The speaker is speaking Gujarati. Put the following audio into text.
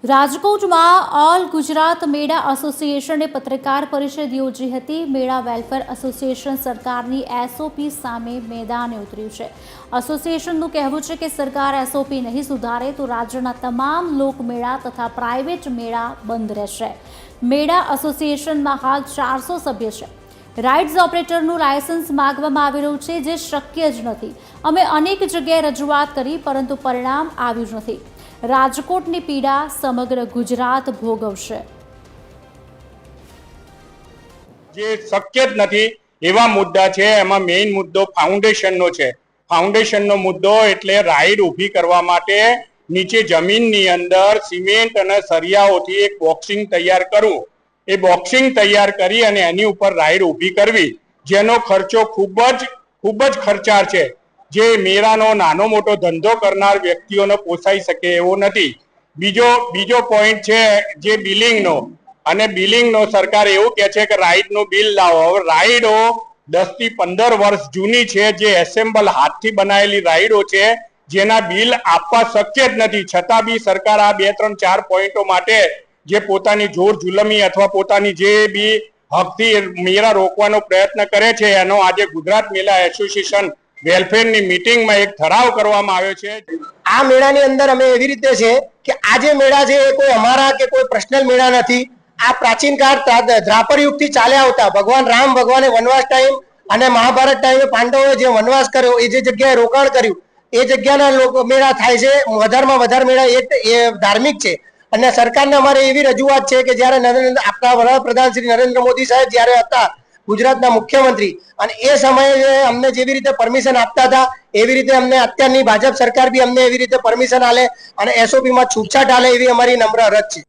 રાજકોટમાં ઓલ ગુજરાત મેળા એસોસિએશને પત્રકાર પરિષદ યોજી હતી। મેળા વેલફેર એસોસિએશન સરકારની એસઓપી સામે મેદાને ઉતર્યું છે। એસોસિએશનનું કહેવું છે કે સરકાર એસઓપી નહીં સુધારે તો રાજ્યના તમામ લોકમેળા તથા પ્રાઇવેટ મેળા બંધ રહેશે। મેળા એસોસિએશનમાં હાલ 400 સભ્ય છે। રાઇડ્સ ઓપરેટરનું લાયસન્સ માંગવામાં આવી રહ્યું છે, જે શક્ય જ નથી। અમે અનેક જગ્યાએ રજૂઆત કરી, પરંતુ પરિણામ આવ્યું જ નથી। રાજકોટની પીડા સમગ્ર ગુજરાત ભોગવશે। જે શક્ય જ નથી એવા મુદ્દા છે। એમાં મેઇન મુદ્દો ફાઉન્ડેશનનો છે। ફાઉન્ડેશનનો મુદ્દો એટલે રાઈડ ઊભી કરવા માટે નીચે જમીનની અંદર સિમેન્ટ અને સરિયાઓથી એક બોક્સિંગ તૈયાર કરવું। એ બોક્સિંગ તૈયાર કરી અને એની ઉપર રાઈડ ઊભી કરવી, જેનો ખર્ચો ખૂબ જ ખર્ચાળ છે। જે મેળાનો નાનો મોટો ધંધો કરનાર વ્યક્તિઓને પોસાઈ શકે એવો નથી। બીજો પોઈન્ટ છે જે બિલિંગનો, અને બિલિંગનો સરકાર એવું કહે છે કે રાઈડનું બિલ લાવો। હવે રાઈડો 10 થી 15 વર્ષ જૂની છે, જે એસેમ્બલ હાથથી બનાવેલી રાઈડો છે, જેના બિલ આપવા શક્ય જ નથી। છતાં બી સરકાર આ 2, 3, 4 પોઈન્ટો માટે જે પોતાની જોર જુલમી અથવા પોતાની જે બી હકથી મેળા રોકવાનો પ્રયત્ન કરે છે, એનો આજે ગુજરાત મેળા એસોસિએશન વેલફેરની મીટિંગમાં એક ઠરાવ કરવામાં આવ્યો છે। આ મેળાની અંદર અમે એવી રીતે છે કે આ જે મેળા છે એ કોઈ અમારા કે કોઈ પર્સનલ મેળા નથી। આ પ્રાચીન કાળ દ્રાપર યુગથી ચાલ્યા આવતા ભગવાન રામ ભગવાને વનવાસ ટાઈમ અને મહાભારત ટાઈમે પાંડવોએ જે વનવાસ કર્યો, એ જે જગ્યાએ રોકાણ કર્યું, એ જગ્યાના લોકો મેળા થાય છે। વધારેમાં વધારે મેળા એ ધાર્મિક છે। અને સરકારને અમારે એવી રજૂઆત છે કે જ્યારે આપણા વડાપ્રધાન શ્રી નરેન્દ્ર મોદી સાહેબ જ્યારે હતા ગુજરાતના મુખ્યમંત્રી, અને એ સમયે અમને જેવી રીતે પરમિશન આપતા હતા એવી રીતે અમને અત્યારની ભાજપ સરકાર બી અમને એવી રીતે પરમિશન આલે અને એસઓપી માં છૂટછાટ આલે એવી અમારી નમ્ર અરજ છે।